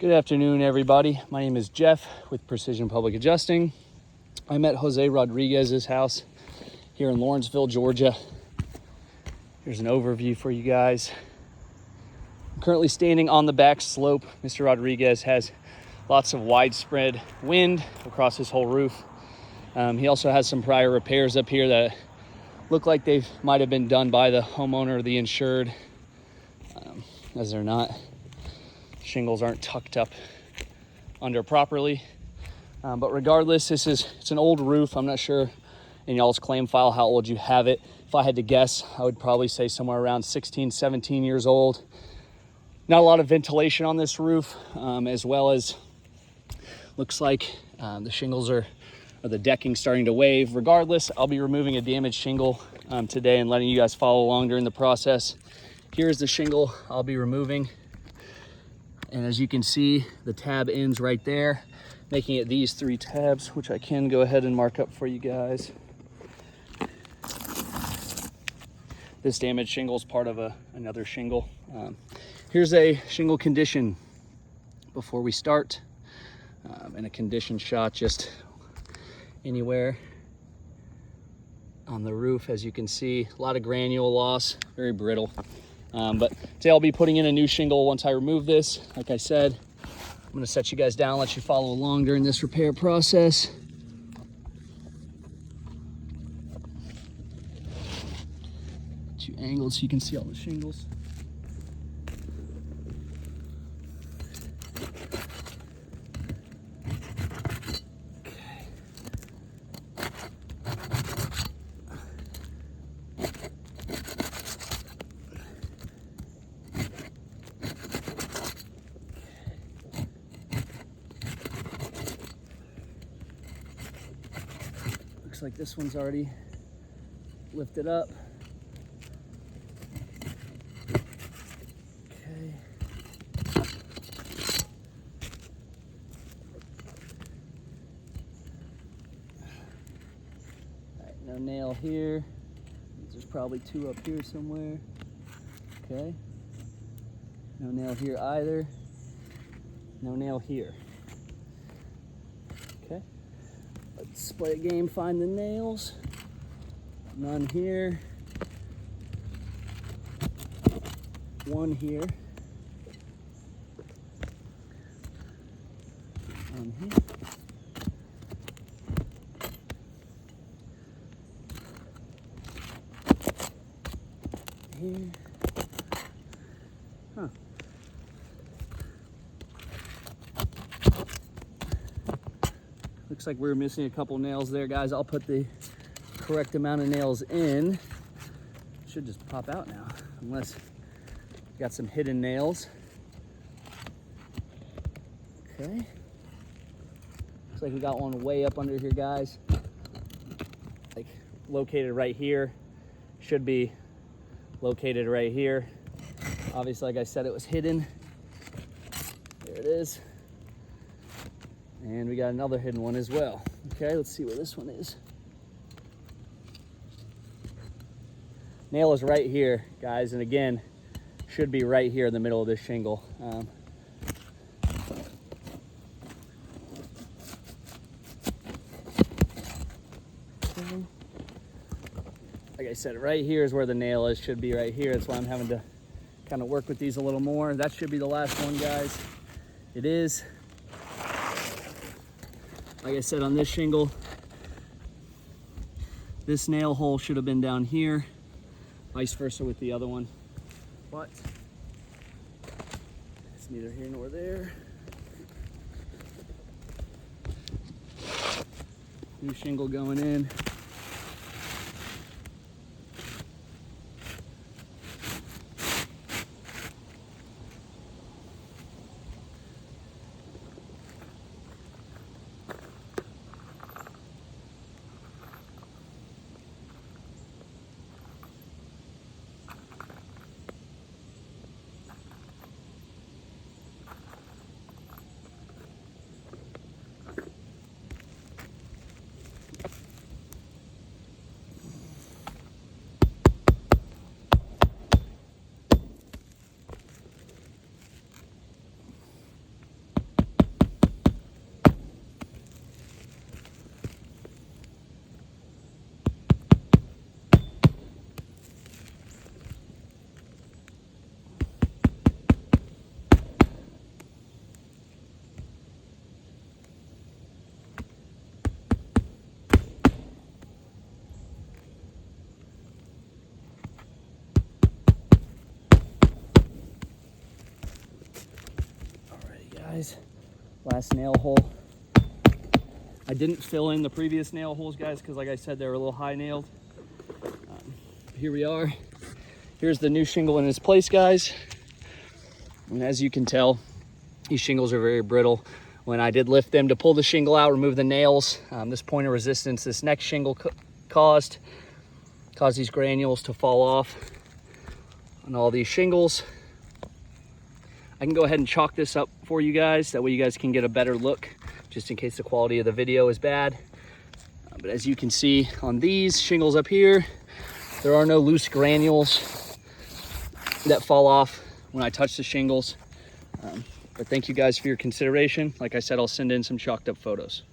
Good afternoon, everybody. My name is Jeff with Precision Public Adjusting. I'm at Jose Rodriguez's house here in Lawrenceville, Georgia. Here's an overview for you guys. I'm currently standing on the back slope. Mr. Rodriguez has lots of widespread wind across his whole roof. He also has some prior repairs up here that look like they might have been done by the homeowner or the insured, as they're not. Shingles aren't tucked up under properly. But regardless, it's an old roof. I'm not sure in y'all's claim file how old you have it. If I had to guess, I would probably say somewhere around 16, 17 years old. Not a lot of ventilation on this roof, as well as looks like the shingles or the decking starting to wave. Regardless, I'll be removing a damaged shingle today and letting you guys follow along during the process. Here's the shingle I'll be removing. And as you can see, the tab ends right there, making it these 3 tabs, which I can go ahead and mark up for you guys. This damaged shingle is part of another shingle. Here's a shingle condition before we start, and a condition shot just anywhere on the roof. As you can see, a lot of granule loss, very brittle. But today I'll be putting in a new shingle once I remove this. Like I said, I'm gonna set you guys down, let you follow along during this repair process. Get you angled so you can see all the shingles. Looks like this one's already lifted up. Okay. All right, no nail here. There's probably 2 up here somewhere. Okay. No nail here either. No nail here. Okay. Let's play a game, find the nails. None here. 1 here. 1 here. Here. Huh. Looks like we're missing a couple nails there, guys. I'll put the correct amount of nails in. Should just pop out now, unless we got some hidden nails. Okay. Looks like we got one way up under here, guys. Like located right here. Should be located right here. Obviously, like I said, it was hidden. There it is. And we got another hidden one as well. Okay, let's see where this one is. Nail is right here, guys, and again, should be right here in the middle of this shingle. Okay. Like I said, right here is where the nail is, should be right here. That's why I'm having to kind of work with these a little more. That should be the last one, guys. It is. Like I said, on this shingle, this nail hole should have been down here, vice versa with the other one, but it's neither here nor there. New shingle going in. guys. Last nail hole. I didn't fill in the previous nail holes, guys, because like I said, they were a little high nailed. Here we are. Here's the new shingle in its place, guys. And as you can tell, these shingles are very brittle. When I did lift them to pull the shingle out, remove the nails, this point of resistance this next shingle caused these granules to fall off on all these shingles. I can go ahead and chalk this up for you guys. That way you guys can get a better look, just in case the quality of the video is bad. But as you can see on these shingles up here, there are no loose granules that fall off when I touch the shingles. But thank you guys for your consideration. Like I said, I'll send in some chalked up photos.